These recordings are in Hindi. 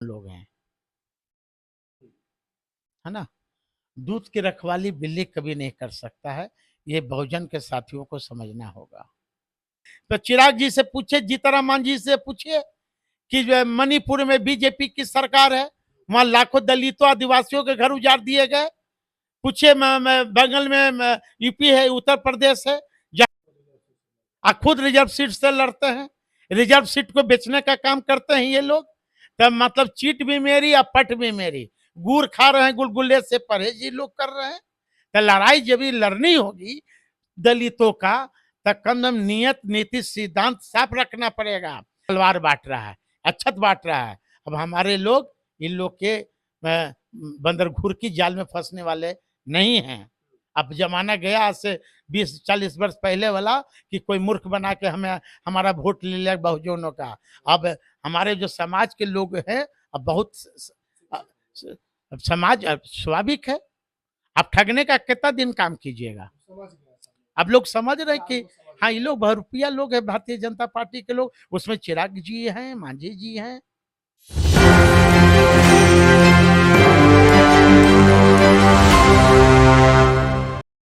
लोग हैं, है ना। दूध की रखवाली बिल्ली कभी नहीं कर सकता है, ये बहुजन के साथियों को समझना होगा। तो चिराग जी से पूछिए, जीतन राम मांझी से पूछिए कि जो है मणिपुर में बीजेपी की सरकार है, वहां लाखों दलितों आदिवासियों के घर उजाड़ दिए गए। पूछिए बंगाल में यूपी है, उत्तर प्रदेश है, खुद रिजर्व सीट से लड़ते हैं, रिजर्व सीट को बेचने का काम करते हैं ये लोग। तब मतलब चीट भी मेरी और पट भी मेरी, गुड़ खा रहे हैं, गुलगुल्ले से परहेज ये लोग कर रहे हैं। तो लड़ाई जब भी लड़नी होगी दलितों का, तो कम दम नियत नीति सिद्धांत साफ रखना पड़ेगा। तलवार बांट रहा है, अच्छत बांट रहा है। अब हमारे लोग इन लोग के बंदर घूर की जाल में फंसने वाले नहीं हैं। अब जमाना गया आज से 20-40 वर्ष पहले वाला कि कोई मूर्ख बना के हमें हमारा वोट ले लिया बहुजनों का। अब हमारे जो समाज के लोग हैं, अब बहुत अब समाज स्वाभाविक है। आप ठगने का कितना दिन काम कीजिएगा। अब लोग समझ रहे हैं कि हाँ, ये लोग बहुरुपिया लोग हैं, भारतीय जनता पार्टी के लोग। उसमें चिराग जी हैं, मांझी जी हैं।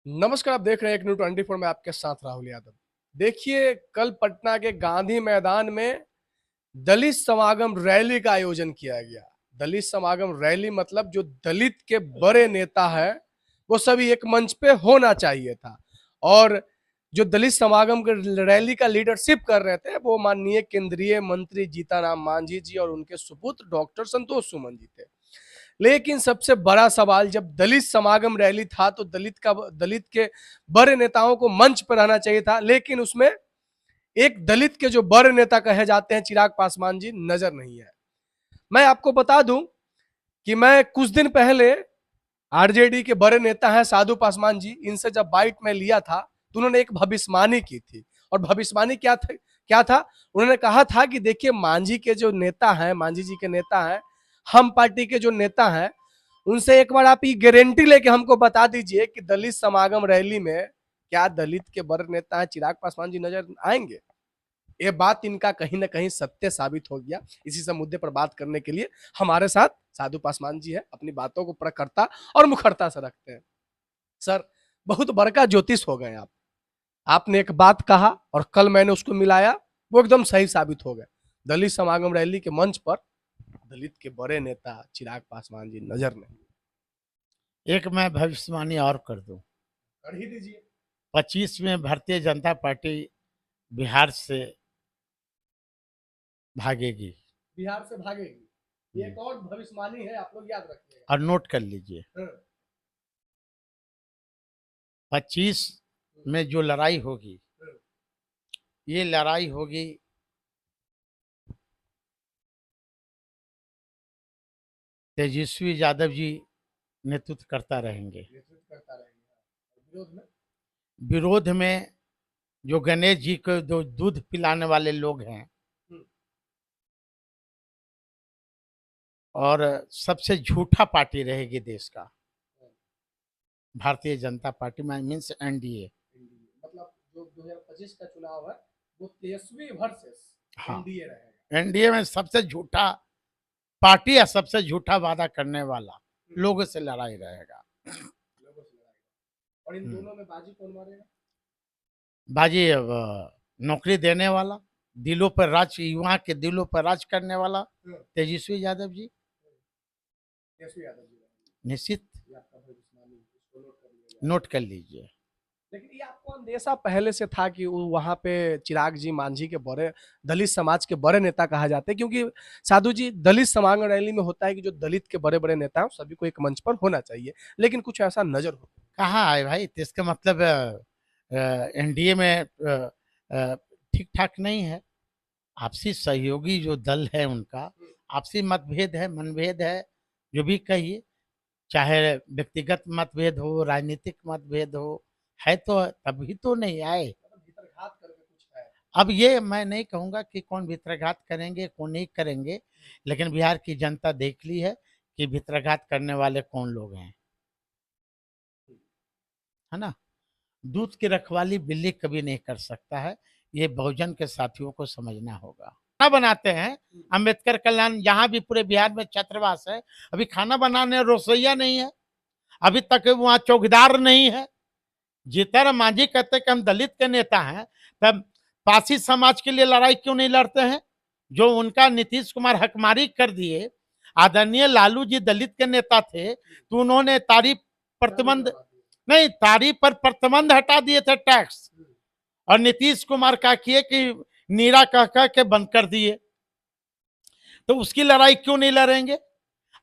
नमस्कार, आप देख रहे हैं एक न्यू 24 में आपके साथ राहुल यादव। देखिए, कल पटना के गांधी मैदान में दलित समागम रैली का आयोजन किया गया। दलित समागम रैली मतलब जो दलित के बड़े नेता है वो सभी एक मंच पे होना चाहिए था। और जो दलित समागम के रैली का लीडरशिप कर रहे थे वो माननीय केंद्रीय मंत्री जीतन राम मांझी जी और उनके सुपुत्र डॉक्टर संतोष सुमन जी थे। लेकिन सबसे बड़ा सवाल, जब दलित समागम रैली था तो दलित के बड़े नेताओं को मंच पर रहना चाहिए था, लेकिन उसमें एक दलित के जो बड़े नेता कहे जाते हैं चिराग पासवान जी नजर नहीं है। मैं आपको बता दूं कि मैं कुछ दिन पहले आरजेडी के बड़े नेता हैं साधु पासवान जी, इनसे जब बाइट में लिया था तो उन्होंने एक भविष्यवाणी की थी। और भविष्यवाणी क्या था, उन्होंने कहा था कि देखिए, मांझी के जो नेता हैं, मांझी जी के नेता हैं, हम पार्टी के जो नेता हैं, उनसे एक बार आप ये गारंटी लेके हमको बता दीजिए कि दलित समागम रैली में क्या दलित के बड़े नेता हैं चिराग पासवान जी नजर आएंगे। ये बात इनका कहीं ना कहीं सत्य साबित हो गया। इसी सब मुद्दे पर बात करने के लिए हमारे साथ साधु पासवान जी है, अपनी बातों को प्रखरता और मुखरता से रखते हैं। सर, बहुत बड़का ज्योतिष हो गए आप। आपने एक बात कहा और कल मैंने उसको मिलाया, वो एकदम सही साबित हो गया। दलित समागम रैली के मंच पर दलित के बड़े नेता चिराग पासवान जी नजर नहीं। एक मैं भविष्यवाणी और कर दूं, कर ही दीजिए। 25 में भारतीय जनता पार्टी बिहार से भागेगी। बिहार से भागेगी, ये एक और भविष्यवाणी है, आप लोग याद रखिएगा और नोट कर लीजिए। 25 में जो लड़ाई होगी, ये लड़ाई होगी तेजस्वी यादव जी नेतृत्व करता रहेंगे। विरोध में जो गणेश जी को जो दूध पिलाने वाले लोग हैं, और सबसे झूठा पार्टी रहेगी देश का भारतीय जनता पार्टी में, मीन्स एनडीए। मतलब जो 2025 का चुनाव है वो तेजस्वी वर्सेस हाँ, एनडीए रहेगा। एनडीए में सबसे झूठा पार्टी या सबसे झूठा वादा करने वाला लोगों से लड़ाई रहेगा। और इन दोनों में बाजी कौन मारेगा? बाजी अब नौकरी देने वाला, दिलों पर राज, युवा के दिलों पर राज करने वाला तेजस्वी यादव जी निश्चित। नोट कर लीजिए। लेकिन ये आपको अंदेशा पहले से था कि वहां पे चिराग जी मांझी के बड़े दलित समाज के बड़े नेता कहा जाते हैं, क्योंकि साधु जी, दलित समागम रैली में होता है कि जो दलित के बड़े बड़े नेता हैं सभी को एक मंच पर होना चाहिए, लेकिन कुछ ऐसा नजर हो। कहाँ आए भाई, तो इसका मतलब एनडीए में ठीक ठाक नहीं है। आपसी सहयोगी जो दल है उनका आपसी मतभेद है, मनभेद है, जो भी कहिए, चाहे व्यक्तिगत मतभेद हो, राजनीतिक मतभेद हो, है तो तभी तो नहीं आए। अब ये मैं नहीं कहूंगा कि कौन भित्रघात करेंगे कौन नहीं करेंगे, लेकिन बिहार की जनता देख ली है कि भित्रघात करने वाले कौन लोग हैं, है ना। दूध की रखवाली बिल्ली कभी नहीं कर सकता है, ये बहुजन के साथियों को समझना होगा। खाना बनाते हैं, अंबेडकर कल्याण जहाँ भी पूरे बिहार में छात्रावास है, अभी खाना बनाने रसोईया नहीं है, अभी तक वहाँ चौकीदार नहीं है। जीतन मांझी कहते कि हम दलित के नेता हैं, तब पासी समाज के लिए लड़ाई क्यों नहीं लड़ते हैं? जो उनका नीतीश कुमार हकमारी कर दिए, आदरणीय लालू जी दलित के नेता थे, तो उन्होंने तारीफ प्रतिबंध नहीं, तारीफ पर प्रतिबंध हटा दिए थे टैक्स, और नीतीश कुमार का किए कि नीरा कह के बंद कर दिए। तो उसकी लड़ाई क्यों नहीं लड़ेंगे?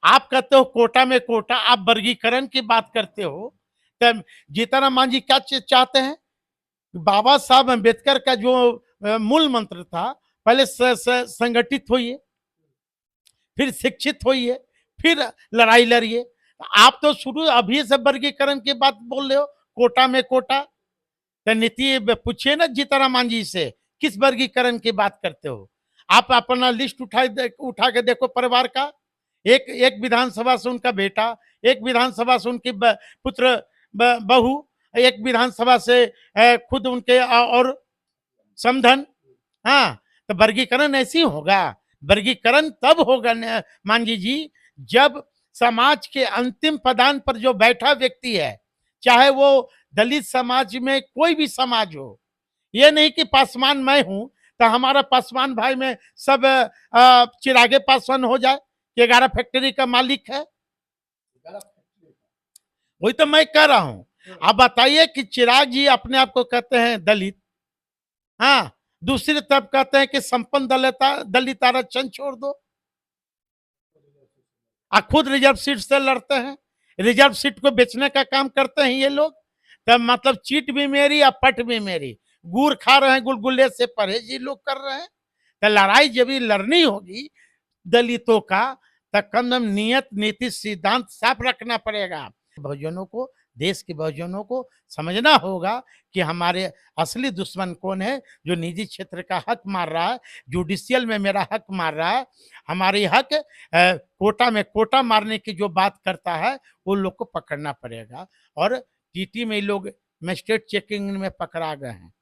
आप कहते हो कोटा में कोटा, आप वर्गीकरण की बात करते हो, तब जीतन मांझी क्या चाहते हैं? बाबा साहब अम्बेडकर का जो मूल मंत्र था, पहले संगठित होइए, फिर शिक्षित होइए, फिर लड़ाई लड़िए। आप तो शुरू अभी से वर्गीकरण की बात बोल रहे हो, कोटा में कोटा। तो नीति पूछिए ना जीतन मांझी से, किस वर्गीकरण की बात करते हो? आप अपना लिस्ट उठा के देखो परिवार का। एक विधानसभा से उनका बेटा, एक विधानसभा से उनकी पुत्र बहू, एक विधानसभा से खुद उनके और समधन। हाँ, तो वर्गीकरण ऐसी होगा? वर्गीकरण तब होगा मांझी जी, जब समाज के अंतिम पदान पर जो बैठा व्यक्ति है, चाहे वो दलित समाज में कोई भी समाज हो, ये नहीं कि पासवान मैं हूं तो हमारा पासवान भाई में सब चिरागे पासवान हो जाए कि 11 फैक्ट्री का मालिक है। वही तो मैं कह रहा हूं। आप बताइए कि चिराग जी अपने आप को कहते हैं दलित, हाँ, दूसरी तरफ कहते हैं कि संपन्न दलित आरक्षण छोड़ दो, खुद रिजर्व सीट से लड़ते हैं, रिजर्व सीट को बेचने का काम करते हैं ये लोग। तब मतलब चीट भी मेरी और पट भी मेरी, गुड़ खा रहे हैं, गुलगुले से परहेज ये लोग कर रहे हैं। तो लड़ाई जब भी लड़नी होगी दलितों का, तो कदम नियत नीति सिद्धांत साफ रखना पड़ेगा। बहुजनों को, देश के बहुजनों को समझना होगा कि हमारे असली दुश्मन कौन है, जो निजी क्षेत्र का हक मार रहा है, जुडिशियल में मेरा हक मार रहा है, हमारी हक कोटा में कोटा मारने की जो बात करता है, वो लोग को पकड़ना पड़ेगा। और टीटी में लोग मजिस्ट्रेट चेकिंग में पकड़ा गए हैं।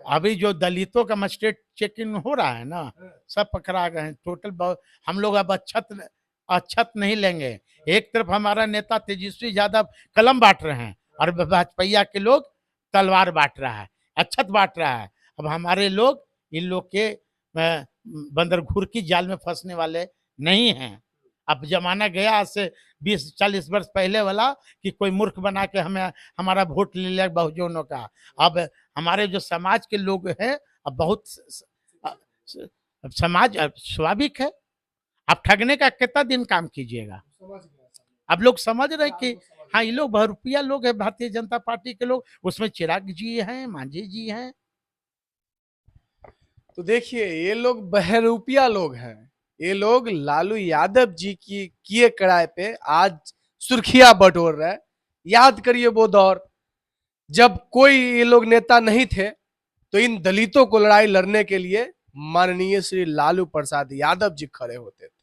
अभी जो दलितों का मजिस्ट्रेट चेकिंग हो रहा है ना, सब पकड़ा गए हैं टोटल। हम लोग अब अच्छत नहीं लेंगे। एक तरफ हमारा नेता तेजस्वी यादव कलम बांट रहे हैं और भाजपा के लोग तलवार बांट रहा है, अच्छत बांट रहा है। अब हमारे लोग इन लोग के बंदरघूर की जाल में फंसने वाले नहीं हैं। अब जमाना गया आज से 20-40 वर्ष पहले वाला कि कोई मूर्ख बना के हमें हमारा वोट ले लिया बहुजनों का। अब हमारे जो समाज के लोग हैं, अब बहुत समाज स्वाभाविक है। आप ठगने का कितना दिन काम कीजिएगा? अब लोग समझ रहे हैं कि हाँ, ये लोग बहुरुपया लोग हैं, भारतीय जनता पार्टी के लोग, उसमें चिराग जी हैं, मांझी जी हैं। तो देखिए, ये लोग बहरूपिया लोग हैं। ये लोग लालू यादव जी की किए कराए पे आज सुर्खियां बटोर रहे हैं। याद करिए वो दौर जब कोई ये लोग नेता नहीं थे, तो इन दलितों को लड़ाई लड़ने के लिए माननीय श्री लालू प्रसाद यादव जी खड़े होते थे।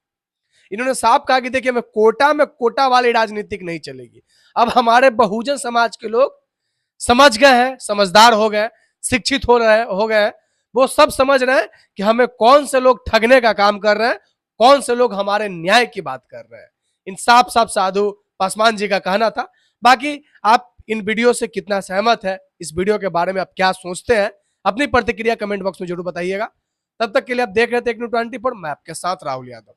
इन्होंने साफ कहा कि देखिए, में कोटा वाली राजनीतिक नहीं चलेगी। अब हमारे बहुजन समाज के लोग समझ गए हैं, समझदार हो गए, शिक्षित हो गए हैं। वो सब समझ रहे हैं कि हमें कौन से लोग ठगने का काम कर रहे हैं, कौन से लोग हमारे न्याय की बात कर रहे हैं। इन साफ साधु पासवान जी का कहना था। बाकी आप इन वीडियो से कितना सहमत है, इस वीडियो के बारे में आप क्या सोचते हैं, अपनी प्रतिक्रिया कमेंट बॉक्स में जरूर बताइएगा। तब तक के लिए आप देख रहे थे एक न्यूज़ 24, मैं आपके साथ राहुल यादव।